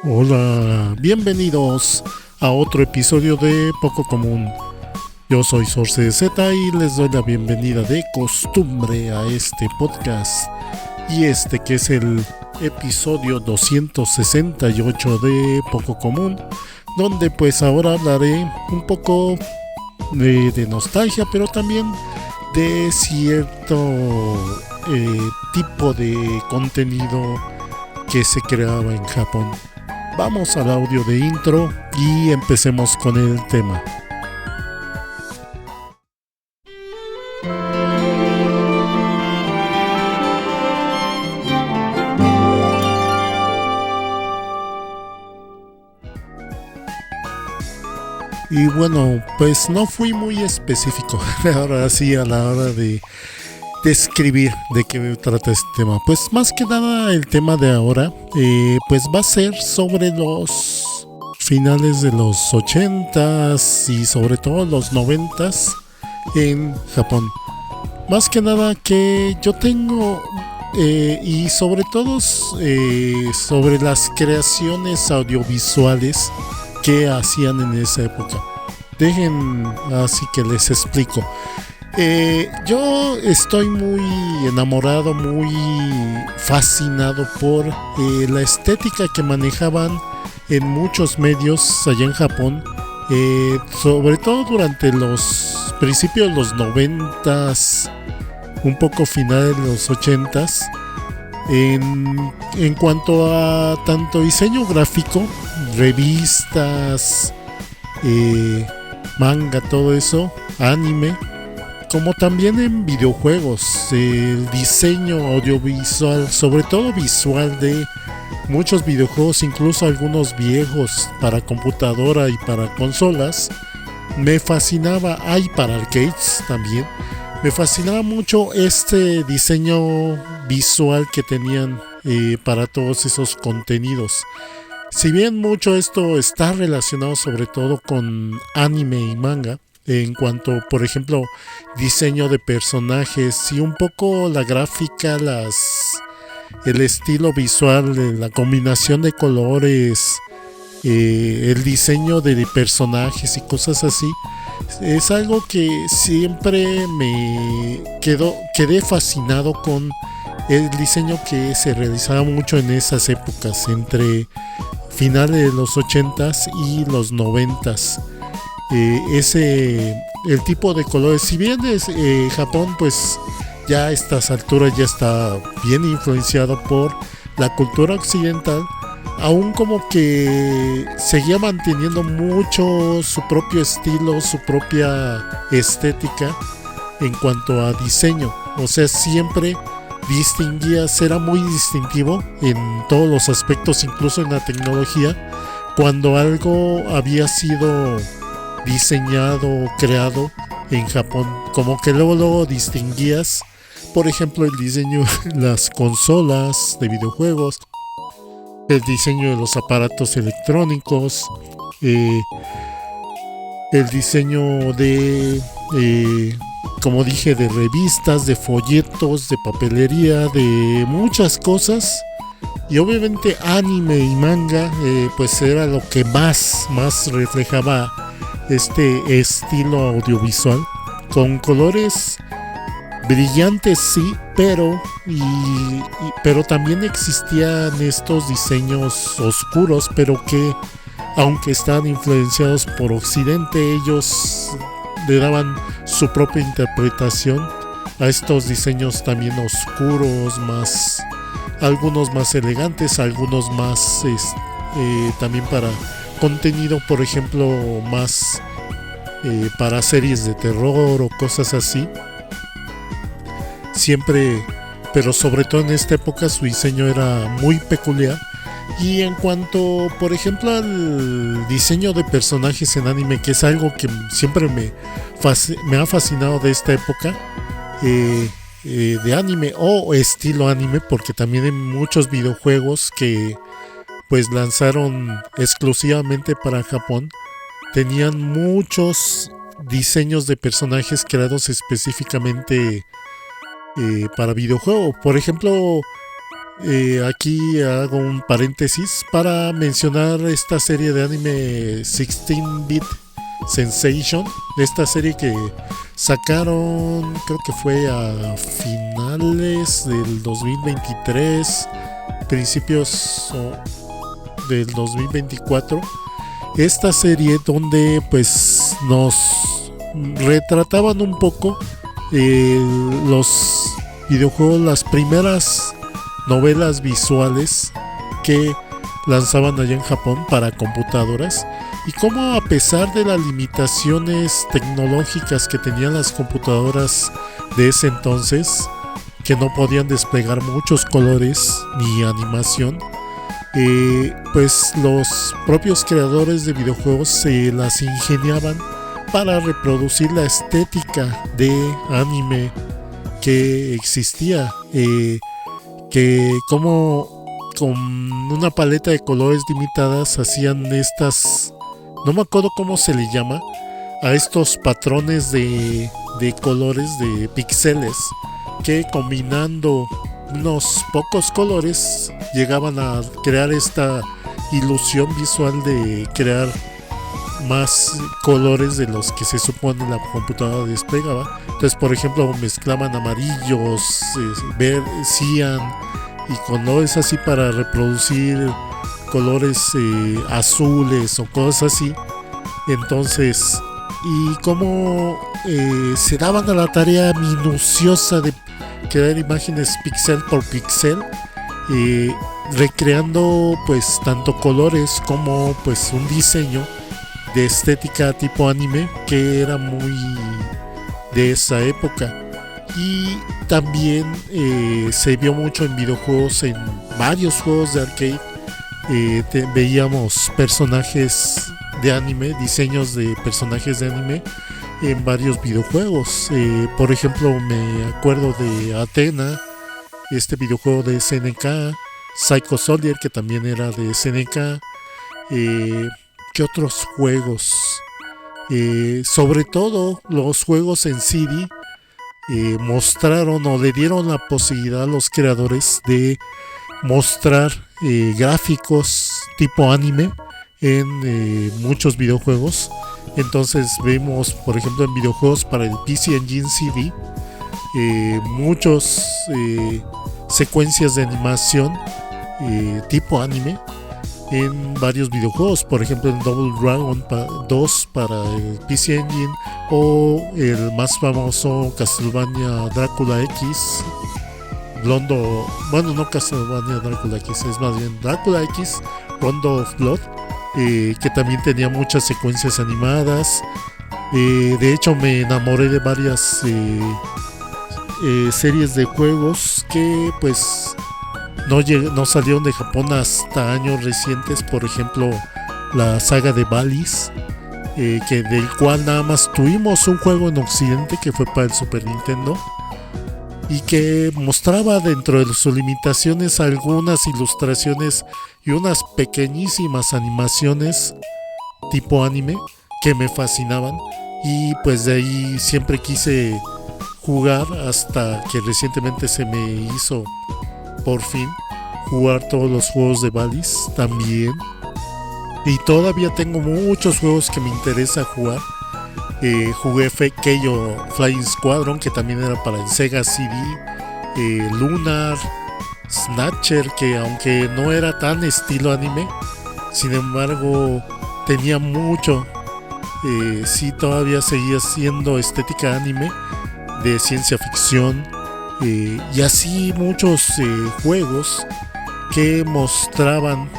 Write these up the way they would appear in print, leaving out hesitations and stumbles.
Hola, bienvenidos a otro episodio de Poco Común. Yo soy Sorce Z y les doy la bienvenida de costumbre a este podcast. Y este que es el episodio 268 de Poco Común, donde pues ahora hablaré un poco de nostalgia, pero también de cierto tipo de contenido que se creaba en Japón. Vamos al audio de intro y empecemos con el tema. Y bueno, pues no fui muy específico ahora sí a la hora de describir de qué me trata este tema. Pues más que nada el tema de ahora pues va a ser sobre los finales de los 80s y sobre todo los 90s en Japón. Más que nada que yo tengo y sobre todo sobre las creaciones audiovisuales que hacían en esa época. Dejen así que les explico. Yo estoy muy enamorado, muy fascinado por la estética que manejaban en muchos medios allá en Japón, sobre todo durante los principios de los 90s, un poco finales de los 80s, en cuanto a tanto diseño gráfico, revistas, manga, todo eso, anime, como también en videojuegos. El diseño audiovisual, sobre todo visual, de muchos videojuegos, incluso algunos viejos para computadora y para consolas, me fascinaba. Hay para arcades también. Me fascinaba mucho este diseño visual que tenían para todos esos contenidos. Si bien mucho esto está relacionado sobre todo con anime y manga, en cuanto, por ejemplo, diseño de personajes y un poco la gráfica, el estilo visual, la combinación de colores, el diseño de personajes y cosas así, es algo que siempre quedé fascinado con el diseño que se realizaba mucho en esas épocas, entre finales de los 80s y los 90s. El tipo de colores, si bien es Japón, pues ya a estas alturas ya está bien influenciado por la cultura occidental, aún como que seguía manteniendo mucho su propio estilo, su propia estética en cuanto a diseño. O sea, siempre era muy distintivo en todos los aspectos, incluso en la tecnología, cuando algo había sido diseñado, creado en Japón, como que luego distinguías, por ejemplo, el diseño de las consolas de videojuegos, el diseño de los aparatos electrónicos, el diseño de como dije, de revistas, de folletos, de papelería, de muchas cosas. Y obviamente anime y manga pues era lo que más reflejaba este estilo audiovisual, con colores brillantes, sí, pero también existían estos diseños oscuros, pero que aunque están influenciados por Occidente, ellos le daban su propia interpretación a estos diseños también oscuros, algunos más elegantes, algunos más también para contenido, por ejemplo, más para series de terror o cosas así. Siempre, pero sobre todo en esta época, su diseño era muy peculiar. Y en cuanto, por ejemplo, al diseño de personajes en anime, que es algo que siempre me ha fascinado de esta época, de anime o estilo anime, porque también hay muchos videojuegos que pues lanzaron exclusivamente para Japón, tenían muchos diseños de personajes creados específicamente para videojuego. Por ejemplo, Aquí hago un paréntesis para mencionar esta serie de anime 16-bit Sensation, esta serie que sacaron, creo que fue a finales del 2023, principios del 2024. Esta serie donde pues nos retrataban un poco los videojuegos, las primeras novelas visuales que lanzaban allá en Japón para computadoras, y cómo, a pesar de las limitaciones tecnológicas que tenían las computadoras de ese entonces, que no podían desplegar muchos colores ni animación, pues los propios creadores de videojuegos se las ingeniaban para reproducir la estética de anime que existía, que como con una paleta de colores limitadas hacían estas, no me acuerdo cómo se le llama, a estos patrones de colores, de píxeles, que combinando unos pocos colores llegaban a crear esta ilusión visual de crear más colores de los que se supone la computadora desplegaba. Entonces, por ejemplo, mezclaban amarillos, cian y colores así para reproducir colores azules o cosas así. Entonces, y cómo se daban a la tarea minuciosa de crear imágenes píxel por píxel, recreando pues tanto colores como pues un diseño de estética tipo anime que era muy de esa época. Y también se vio mucho en videojuegos, en varios juegos de arcade. Veíamos personajes de anime, diseños de personajes de anime en varios videojuegos. Por ejemplo, me acuerdo de Athena, este videojuego de SNK, Psycho Soldier, que también era de SNK. ¿Qué otros juegos? Sobre todo los juegos en CD mostraron o le dieron la posibilidad a los creadores de mostrar gráficos tipo anime en muchos videojuegos. Entonces vemos, por ejemplo, en videojuegos para el PC Engine CD, muchas secuencias de animación tipo anime en varios videojuegos, por ejemplo en Double Dragon 2 para el PC Engine, o el más famoso Castlevania Drácula X, no Castlevania Drácula X, es más bien Drácula X Rondo of Blood, que también tenía muchas secuencias animadas. De hecho, me enamoré de varias series de juegos que pues no salieron de Japón hasta años recientes. Por ejemplo, la saga de Valis, que del cual nada más tuvimos un juego en Occidente, que fue para el Super Nintendo, y que mostraba dentro de sus limitaciones algunas ilustraciones y unas pequeñísimas animaciones tipo anime que me fascinaban, y pues de ahí siempre quise jugar, hasta que recientemente se me hizo por fin jugar todos los juegos de Valis también. Y todavía tengo muchos juegos que me interesa jugar. Jugué Keio Flying Squadron, que también era para el Sega CD, Lunar, Snatcher, que aunque no era tan estilo anime, sin embargo tenía mucho, sí, todavía seguía siendo estética anime, de ciencia ficción, y así muchos juegos que mostraban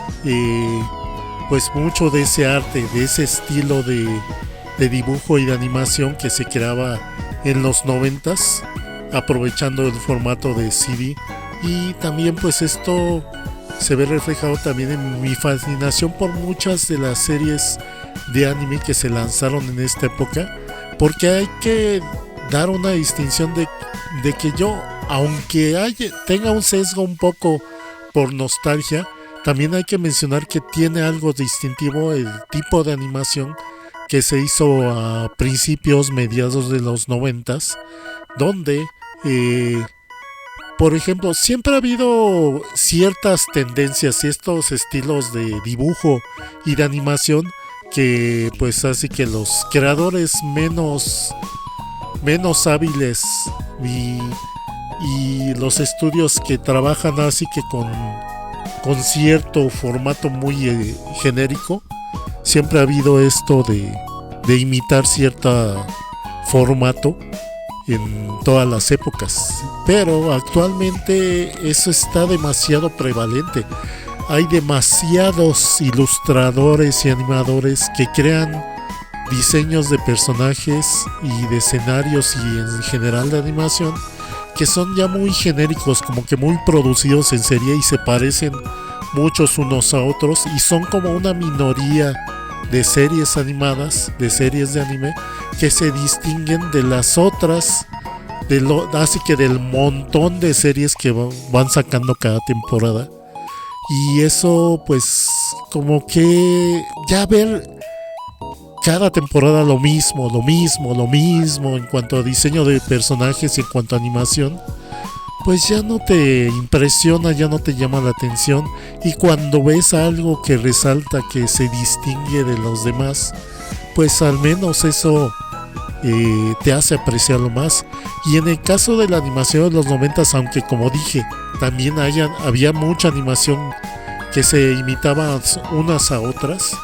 pues mucho de ese arte, de ese estilo de dibujo y de animación que se creaba en los 90s, aprovechando el formato de CD. Y también pues esto se ve reflejado también en mi fascinación por muchas de las series de anime que se lanzaron en esta época, porque hay que dar una distinción de que yo, aunque tenga un sesgo un poco por nostalgia, también hay que mencionar que tiene algo distintivo el tipo de animación que se hizo a mediados de los 90s, donde Por ejemplo, siempre ha habido ciertas tendencias y estos estilos de dibujo y de animación que pues así que los creadores menos hábiles y, y los estudios que trabajan así que con cierto formato muy genérico, siempre ha habido esto de imitar cierto formato en todas las épocas, pero actualmente eso está demasiado prevalente. Hay demasiados ilustradores y animadores que crean diseños de personajes y de escenarios y en general de animación que son ya muy genéricos, como que muy producidos en serie y se parecen muchos unos a otros y son como una minoría de series animadas, de series de anime que se distinguen de las otras, así que del montón de series que van sacando cada temporada. Y eso pues como que ya ver cada temporada lo mismo en cuanto a diseño de personajes y en cuanto a animación, pues ya no te impresiona, ya no te llama la atención. Y cuando ves algo que resalta, que se distingue de los demás, pues al menos eso te hace apreciarlo más. Y en el caso de la animación de los 90, aunque como dije, también había mucha animación que se imitaba unas a otras,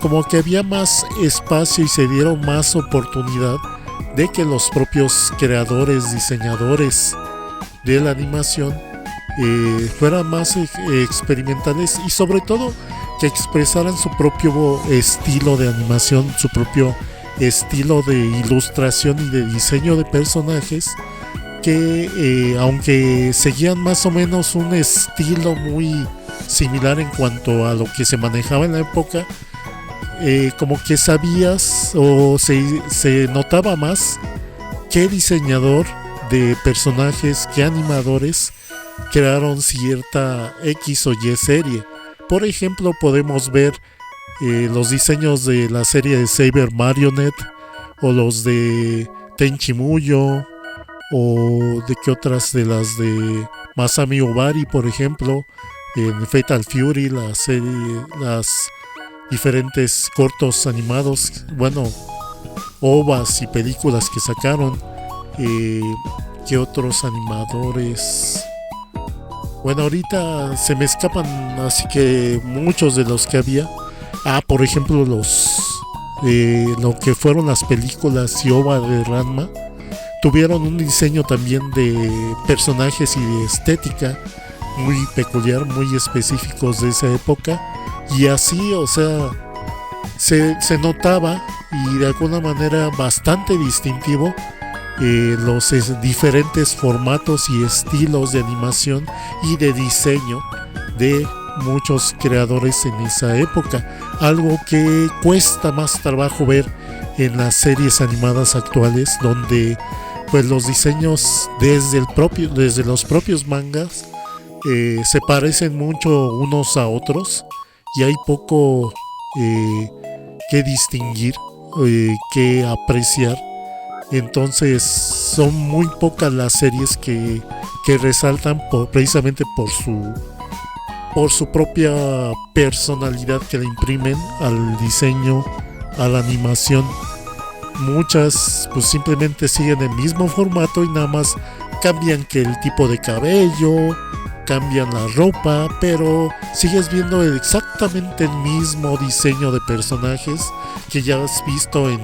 como que había más espacio y se dieron más oportunidad de que los propios creadores, diseñadores de la animación fueran más experimentales y sobre todo que expresaran su propio estilo de animación, su propio estilo de ilustración y de diseño de personajes que aunque seguían más o menos un estilo muy similar en cuanto a lo que se manejaba en la época, como que sabías o se notaba más qué diseñador de personajes, qué animadores crearon cierta X o Y serie. Por ejemplo, podemos ver los diseños de la serie de Saber Marionette o los de Tenchi Muyo o de qué otras, de las de Masami Obari, por ejemplo, en Fatal Fury, la serie, las diferentes cortos animados, bueno, ovas y películas que sacaron. ¿Qué otros animadores? Bueno, ahorita se me escapan, así que muchos de los que había. Por ejemplo, lo que fueron las películas y ova de Ranma tuvieron un diseño también de personajes y de estética muy peculiar, muy específicos de esa época. Y así, o sea, se notaba y de alguna manera bastante distintivo los diferentes formatos y estilos de animación y de diseño de muchos creadores en esa época, algo que cuesta más trabajo ver en las series animadas actuales, donde pues los diseños desde los propios mangas se parecen mucho unos a otros y hay poco que distinguir, que apreciar. Entonces son muy pocas las series que resaltan precisamente por su propia personalidad que le imprimen al diseño, a la animación. Muchas pues simplemente siguen el mismo formato y nada más cambian que el tipo de cabello, cambian la ropa, pero sigues viendo exactamente el mismo diseño de personajes que ya has visto en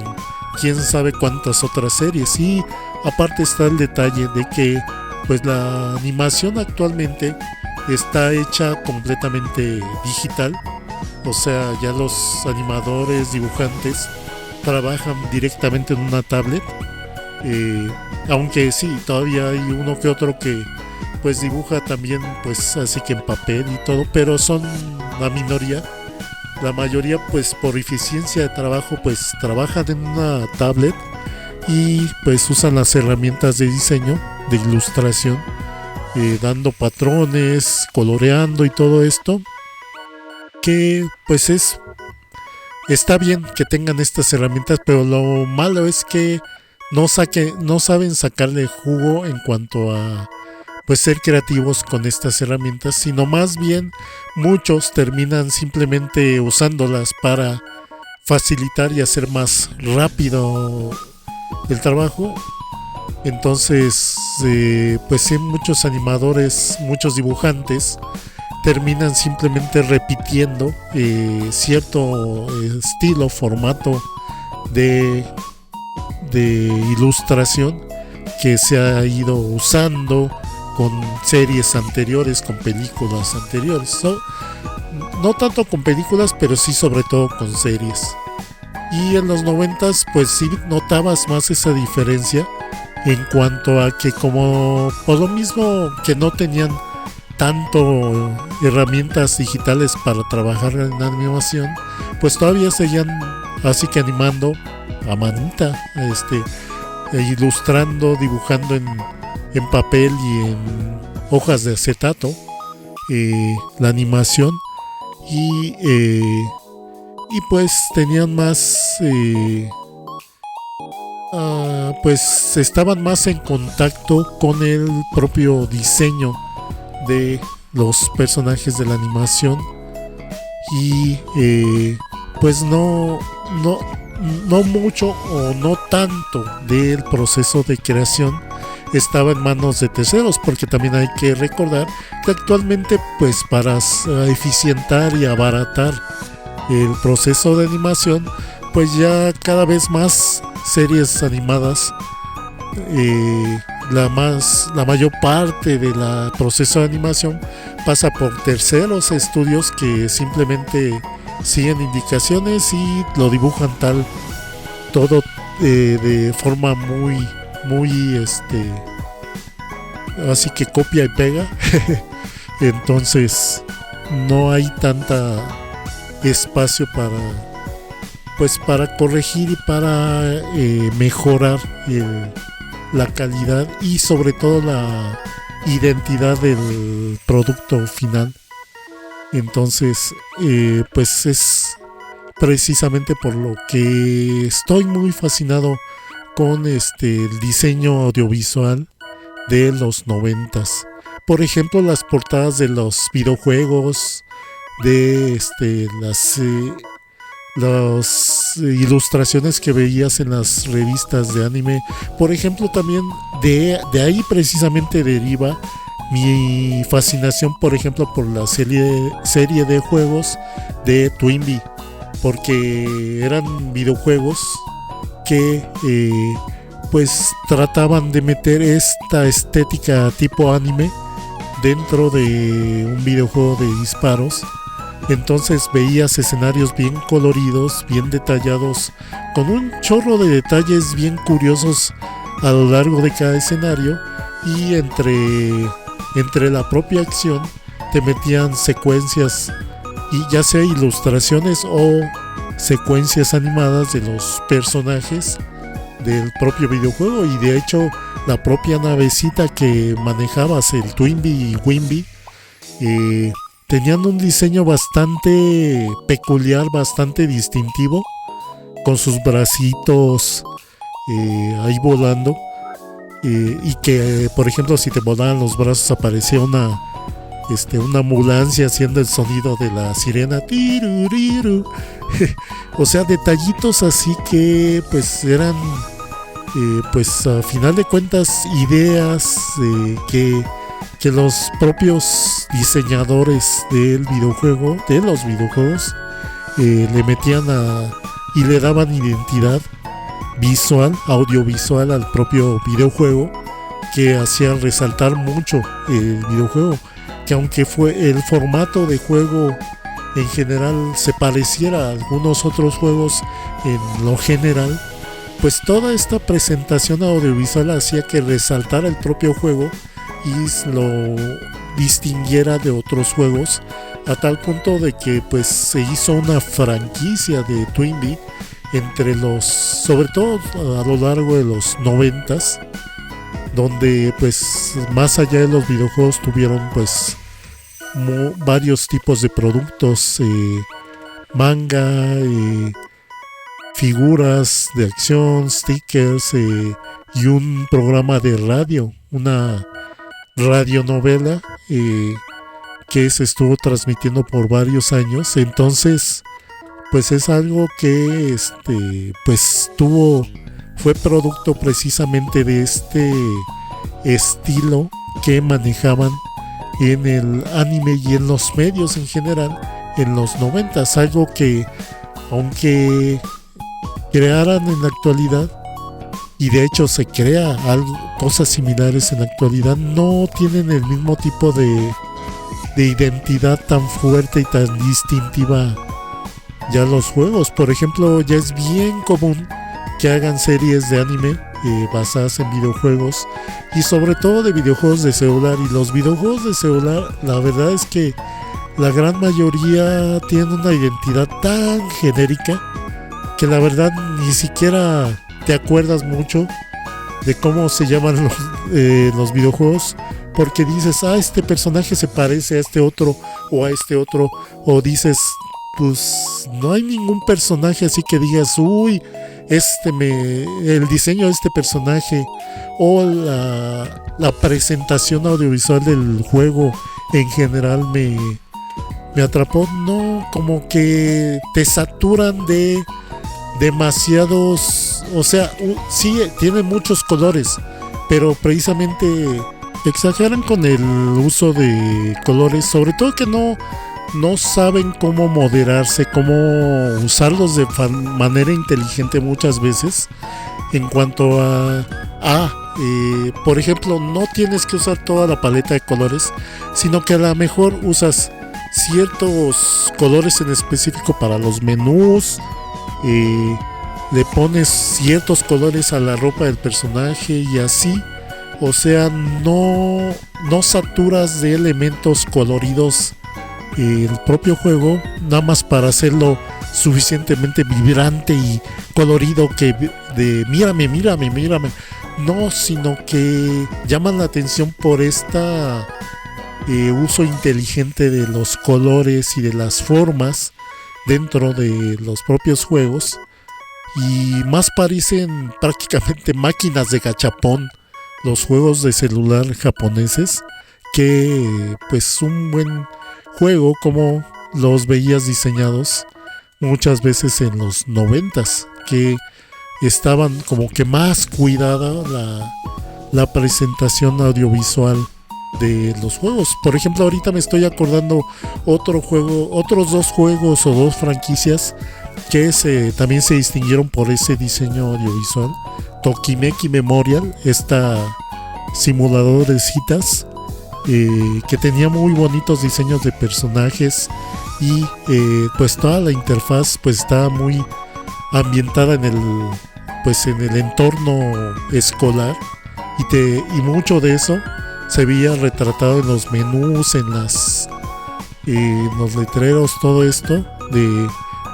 quién sabe cuántas otras series. Y aparte está el detalle de que pues la animación actualmente está hecha completamente digital, o sea, ya los animadores, dibujantes trabajan directamente en una tablet, aunque sí, todavía hay uno que otro que pues dibuja también pues así que en papel y todo, pero son la minoría. La mayoría pues por eficiencia de trabajo pues trabajan en una tablet y pues usan las herramientas de diseño, de ilustración, dando patrones, coloreando y todo esto, que pues está bien que tengan estas herramientas, pero lo malo es que no saben sacarle jugo en cuanto a pues ser creativos con estas herramientas, sino más bien muchos terminan simplemente usándolas para facilitar y hacer más rápido el trabajo. Entonces, pues sí, muchos animadores, muchos dibujantes terminan simplemente repitiendo cierto estilo, formato de, de ilustración que se ha ido usando con series anteriores, con películas anteriores. No tanto con películas, pero sí sobre todo con series. Y en los 90s pues sí notabas más esa diferencia en cuanto a que, como por lo mismo que no tenían tanto herramientas digitales para trabajar en animación, pues todavía seguían así que animando a manita, ilustrando, dibujando en papel y en hojas de acetato, la animación, y pues tenían más, pues estaban más en contacto con el propio diseño de los personajes de la animación, y pues no mucho o no tanto del proceso de creación estaba en manos de terceros, porque también hay que recordar que actualmente, pues para eficientar y abaratar el proceso de animación, pues ya cada vez más series animadas, la mayor parte del proceso de animación pasa por terceros estudios que simplemente siguen indicaciones y lo dibujan todo de forma muy así que copia y pega. Entonces no hay tanta espacio para corregir y para mejorar la calidad y sobre todo la identidad del producto final. Entonces pues es precisamente por lo que estoy muy fascinado con el diseño audiovisual de los 90s. Por ejemplo, las portadas de los videojuegos, de las ilustraciones que veías en las revistas de anime. Por ejemplo, también de ahí precisamente deriva mi fascinación, por ejemplo, por la serie de juegos de Twinbee, porque eran videojuegos que pues trataban de meter esta estética tipo anime dentro de un videojuego de disparos. Entonces veías escenarios bien coloridos, bien detallados, con un chorro de detalles bien curiosos a lo largo de cada escenario, y entre la propia acción te metían secuencias, y ya sea ilustraciones o secuencias animadas de los personajes del propio videojuego. Y de hecho la propia navecita que manejabas, el Twinbee y Winbee, tenían un diseño bastante peculiar, bastante distintivo, con sus bracitos ahí volando, y que por ejemplo si te volaban los brazos aparecía una ambulancia haciendo el sonido de la sirena, tiruriru. O sea, detallitos así que pues eran pues a final de cuentas ideas que los propios diseñadores de los videojuegos le metían y le daban identidad visual, audiovisual al propio videojuego, que hacían resaltar mucho el videojuego, que aunque fue el formato de juego en general se pareciera a algunos otros juegos en lo general, pues toda esta presentación audiovisual hacía que resaltara el propio juego y lo distinguiera de otros juegos, a tal punto de que pues se hizo una franquicia de Twinbee sobre todo a lo largo de los 90s, donde pues más allá de los videojuegos tuvieron pues varios tipos de productos, manga, figuras de acción, stickers, y un programa de radio, una radionovela que se estuvo transmitiendo por varios años. Entonces, pues es algo que pues fue producto precisamente de este estilo que manejaban en el anime y en los medios en general en los 90s, algo que aunque crearan en la actualidad, y de hecho se crea cosas similares en la actualidad, no tienen el mismo tipo de identidad tan fuerte y tan distintiva. Ya los juegos, por ejemplo, ya es bien común que hagan series de anime basadas en videojuegos, y sobre todo de videojuegos de celular. Y los videojuegos de celular, la verdad es que la gran mayoría tienen una identidad tan genérica que la verdad ni siquiera te acuerdas mucho de cómo se llaman los videojuegos, porque dices, este personaje se parece a este otro o a este otro, o dices, pues no hay ningún personaje así que digas, uy, el diseño de este personaje o la presentación audiovisual del juego en general me atrapó. No, como que te saturan de demasiados, o sea, sí tiene muchos colores, pero precisamente exageran con el uso de colores, sobre todo que no saben cómo moderarse, cómo usarlos de manera inteligente muchas veces. En cuanto por ejemplo, no tienes que usar toda la paleta de colores, sino que a lo mejor usas ciertos colores en específico para los menús, le pones ciertos colores a la ropa del personaje y así. O sea, no saturas de elementos coloridos el propio juego, nada más para hacerlo suficientemente vibrante y colorido que de mírame. No, sino que llaman la atención por uso inteligente de los colores y de las formas dentro de los propios juegos, y más parecen prácticamente máquinas de gachapón los juegos de celular japoneses que pues un buen juego como los veías diseñados muchas veces en los 90s, que estaban como que más cuidada la presentación audiovisual de los juegos. Por ejemplo, ahorita me estoy acordando otros dos juegos o dos franquicias que también se distinguieron por ese diseño audiovisual. Tokimeki Memorial, simulador de citas, que tenía muy bonitos diseños de personajes, y pues toda la interfaz pues estaba muy ambientada en el entorno escolar, y mucho de eso se veía retratado en los menús, en los letreros, todo esto de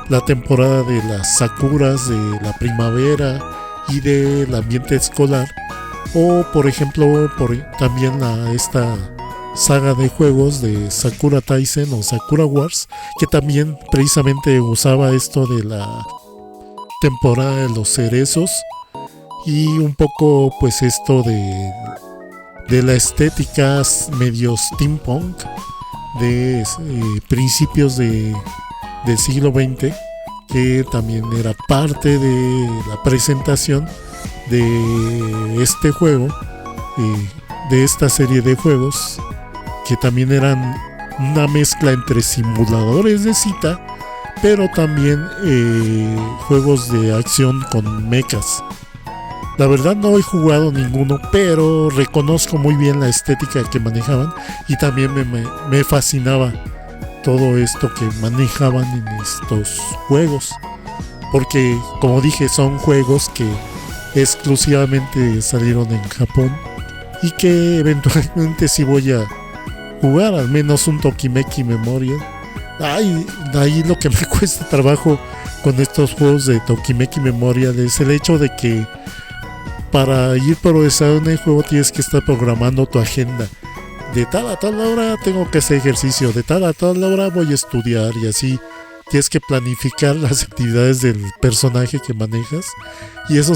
la temporada de las sakuras, de la primavera y del ambiente escolar. O por ejemplo, también esta saga de juegos de Sakura Taisen o Sakura Wars, que también precisamente usaba esto de la temporada de los cerezos, y un poco pues esto de la estética medio steampunk de principios del siglo XX, que también era parte de la presentación de este juego, de esta serie de juegos, que también eran una mezcla entre simuladores de cita, pero también juegos de acción con mechas. La verdad no he jugado ninguno, pero reconozco muy bien la estética que manejaban, y también me fascinaba todo esto que manejaban en estos juegos, porque como dije, son juegos que exclusivamente salieron en Japón y que eventualmente sí voy a jugar, al menos un Tokimeki Memorial. Ahí lo que me cuesta trabajo con estos juegos de Tokimeki Memorial es el hecho de que para ir progresando en el juego tienes que estar programando tu agenda. De tal a tal hora tengo que hacer ejercicio, de tal a tal hora voy a estudiar, y así tienes que planificar las actividades del personaje que manejas, y eso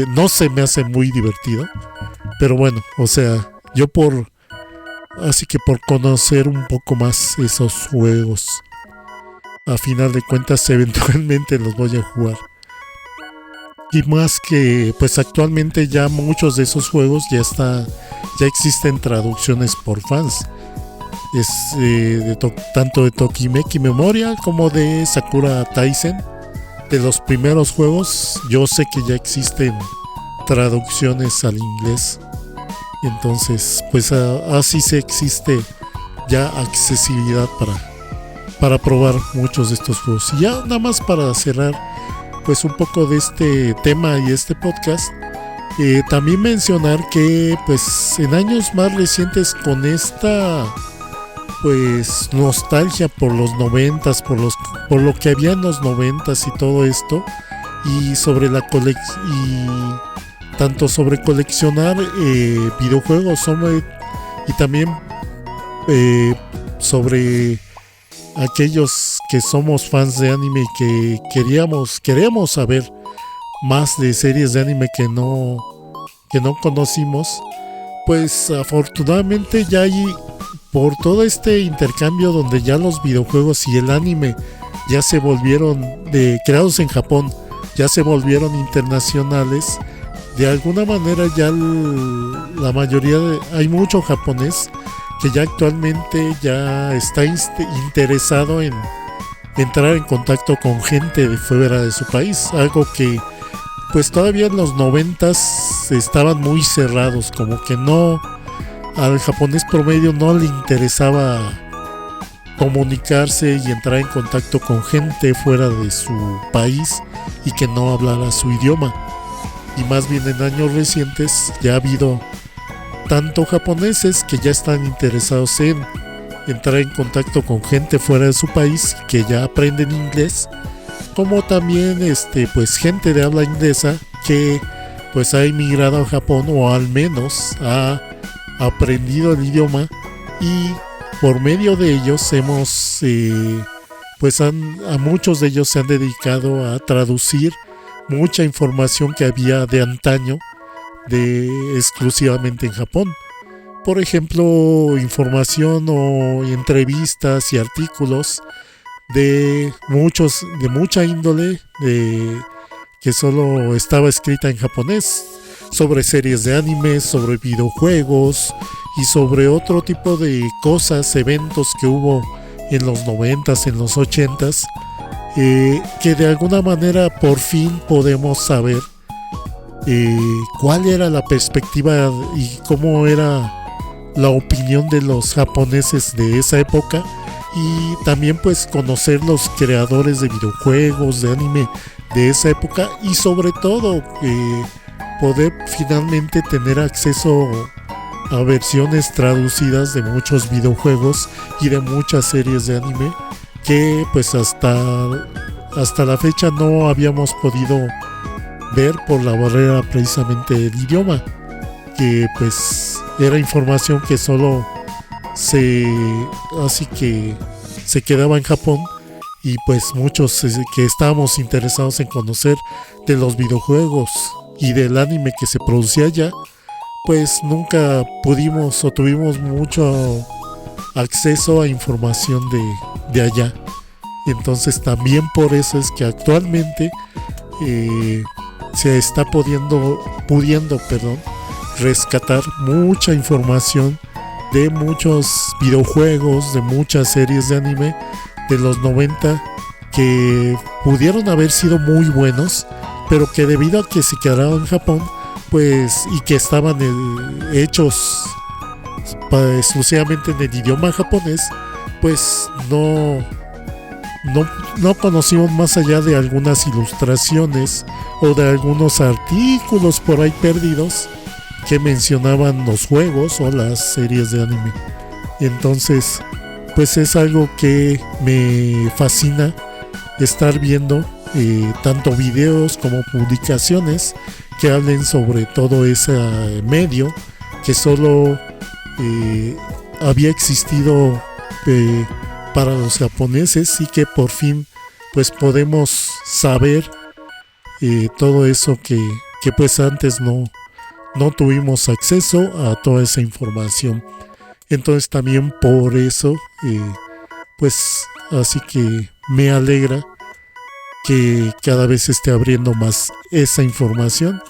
no se me hace muy divertido. Pero bueno, o sea, yo por así que por conocer un poco más esos juegos. A final de cuentas eventualmente los voy a jugar. Y más que pues actualmente ya muchos de esos juegos ya existen traducciones por fans. Es tanto de Tokimeki Memorial como de Sakura Taisen. De los primeros juegos yo sé que ya existen traducciones al inglés. Entonces pues así se existe ya accesibilidad para probar muchos de estos juegos. Y ya nada más para cerrar pues un poco de este tema y este podcast, también mencionar que pues en años más recientes, con esta pues nostalgia por los noventas, por lo que había en los noventas y todo esto, y sobre tanto sobre coleccionar videojuegos y también sobre aquellos que somos fans de anime y que queremos saber más de series de anime que no conocimos, pues afortunadamente ya hay, por todo este intercambio donde ya los videojuegos y el anime ya se volvieron creados en Japón, ya se volvieron internacionales. De alguna manera ya la mayoría hay mucho japonés que ya actualmente ya está interesado en entrar en contacto con gente de fuera de su país, algo que pues todavía en los 90s estaban muy cerrados, como que no, al japonés promedio no le interesaba comunicarse y entrar en contacto con gente fuera de su país y que no hablara su idioma. Y más bien en años recientes ya ha habido tanto japoneses que ya están interesados en entrar en contacto con gente fuera de su país que ya aprenden inglés, como también pues gente de habla inglesa que pues ha emigrado a Japón o al menos ha aprendido el idioma, y por medio de ellos a muchos de ellos se han dedicado a traducir mucha información que había de antaño exclusivamente en Japón. Por ejemplo, información o entrevistas y artículos de mucha índole que solo estaba escrita en japonés, sobre series de anime, sobre videojuegos y sobre otro tipo de cosas, eventos que hubo en los 90s, en los 80s, que de alguna manera por fin podemos saber cuál era la perspectiva y cómo era la opinión de los japoneses de esa época, y también pues conocer los creadores de videojuegos, de anime de esa época, y sobre todo poder finalmente tener acceso a versiones traducidas de muchos videojuegos y de muchas series de anime que pues hasta la fecha no habíamos podido ver por la barrera precisamente del idioma, que pues era información que solo así que se quedaba en Japón, y pues muchos que estábamos interesados en conocer de los videojuegos y del anime que se producía allá, pues nunca pudimos o tuvimos mucho acceso a información de allá. Entonces también por eso es que actualmente se está pudiendo rescatar mucha información de muchos videojuegos, de muchas series de anime de los 90 que pudieron haber sido muy buenos, pero que debido a que se quedaron en Japón, pues, y que estaban hechos exclusivamente en el idioma japonés, pues no conocimos más allá de algunas ilustraciones o de algunos artículos por ahí perdidos que mencionaban los juegos o las series de anime. Entonces pues es algo que me fascina estar viendo, tanto videos como publicaciones que hablen sobre todo ese medio que solo había existido para los japoneses, y que por fin pues podemos saber todo eso que pues antes no tuvimos acceso a toda esa información. Entonces también por eso, pues así que me alegra que cada vez esté abriendo más esa información,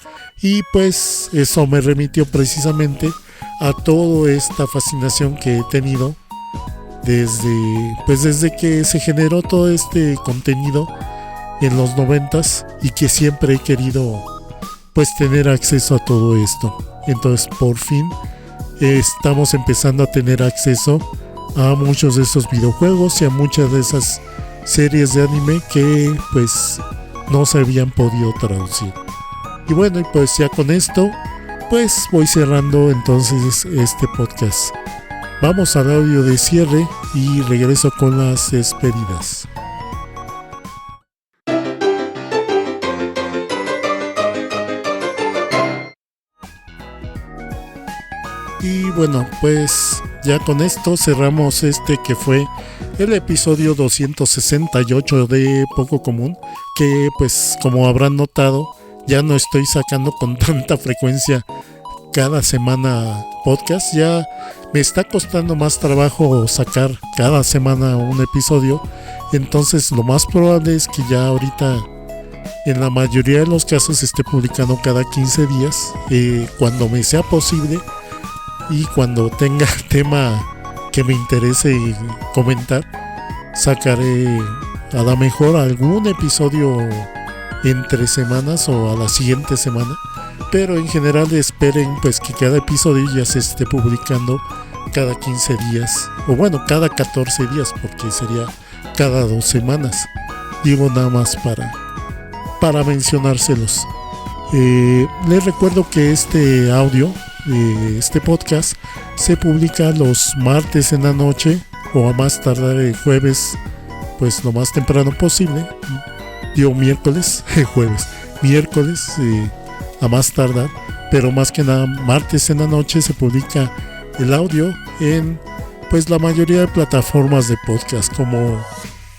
y pues eso me remitió precisamente a toda esta fascinación que he tenido desde que se generó todo este contenido en los 90s, y que siempre he querido pues tener acceso a todo esto. Entonces por fin estamos empezando a tener acceso a muchos de esos videojuegos y a muchas de esas series de anime que pues no se habían podido traducir. Y bueno, y pues ya con esto pues voy cerrando entonces este podcast. Vamos al audio de cierre y regreso con las despedidas. Y bueno, pues ya con esto cerramos este que fue el episodio 268 de Poco Común, que pues como habrán notado ya no estoy sacando con tanta frecuencia cada semana podcast. Ya me está costando más trabajo sacar cada semana un episodio, entonces lo más probable es que ya ahorita en la mayoría de los casos esté publicando cada 15 días, cuando me sea posible. Y cuando tenga tema que me interese comentar, sacaré a lo mejor algún episodio entre semanas o a la siguiente semana. Pero en general esperen pues que cada episodio ya se esté publicando cada 15 días. O bueno, cada 14 días, porque sería cada 2 semanas. Digo nada más para mencionárselos. Les recuerdo que este audio, este podcast, se publica los martes en la noche, o a más tardar el jueves, pues lo más temprano posible. Digo miércoles, miércoles a más tardar, pero más que nada martes en la noche se publica el audio en pues la mayoría de plataformas de podcast como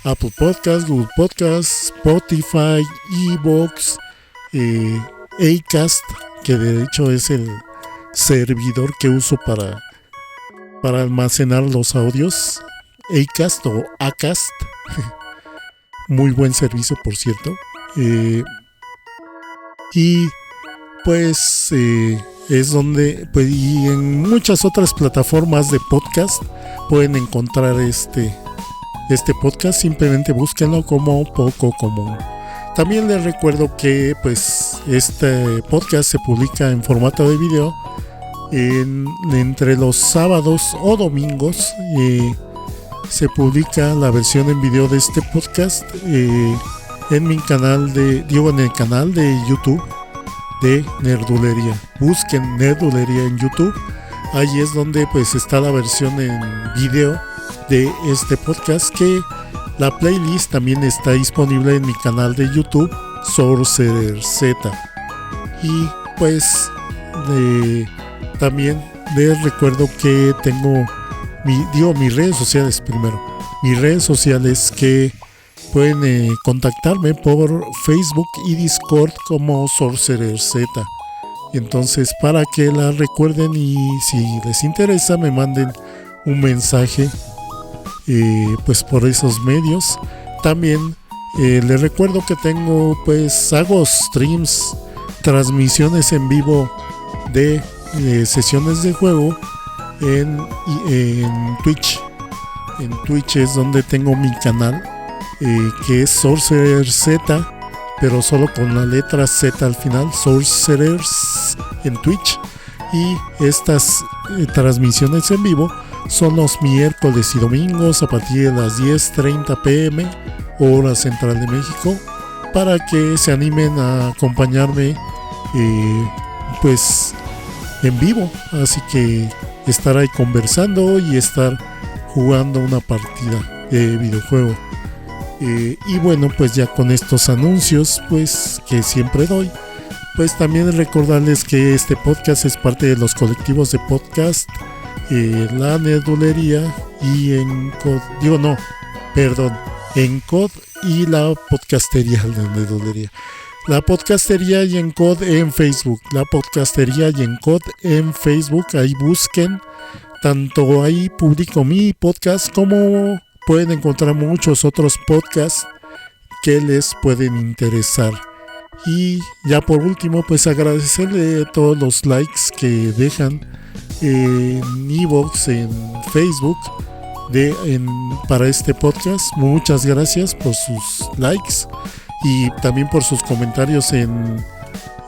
Apple Podcast, Google Podcast, Spotify, iVoox, Acast, que de hecho es el servidor que uso para almacenar los audios. Acast o Acast, muy buen servicio por cierto. Y pues es donde pues, y en muchas otras plataformas de podcast pueden encontrar este podcast. Simplemente búsquenlo como Poco Común. También les recuerdo que pues este podcast se publica en formato de video entre los sábados o domingos. Se publica la versión en video de este podcast en mi canal en el canal de YouTube de Nerdulería. Busquen Nerdulería en YouTube. Ahí es donde pues está la versión en video de este podcast, que la playlist también está disponible en mi canal de YouTube Sorcerer Z. Y pues también les recuerdo que tengo mis redes sociales primero. Mis redes sociales que pueden contactarme por Facebook y Discord como Sorcerer Z. Entonces para que la recuerden y si les interesa me manden un mensaje pues por esos medios. También les recuerdo que tengo pues hago streams, transmisiones en vivo de sesiones de juego en Twitch. En Twitch es donde tengo mi canal, que es Sorcerer Z, pero solo con la letra Z al final, Sorcerers en Twitch. Y estas transmisiones en vivo son los miércoles y domingos a partir de las 10:30 p.m. hora central de México, para que se animen a acompañarme pues en vivo. Así que estar ahí conversando y estar jugando una partida de videojuego. Y bueno, pues ya con estos anuncios pues que siempre doy, pues también recordarles que este podcast es parte de los colectivos de podcast La Nerdulería y Encod y la podcastería La Nerdulería. La podcastería y Encod en Facebook. La podcastería y Encod en Facebook. Ahí busquen tanto ahí publico mi podcast como pueden encontrar muchos otros podcasts que les pueden interesar. Y ya por último, pues agradecerle todos los likes que dejan en iVoox, en Facebook para este podcast. Muchas gracias por sus likes y también por sus comentarios en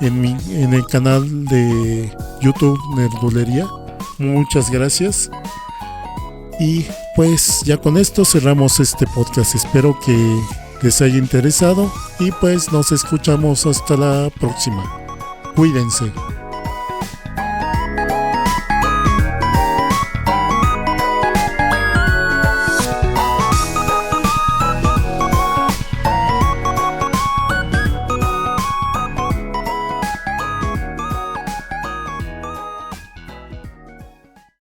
el canal de YouTube Nerdulería. Muchas gracias. Y pues ya con esto cerramos este podcast. Espero que les haya interesado y pues nos escuchamos hasta la próxima. Cuídense.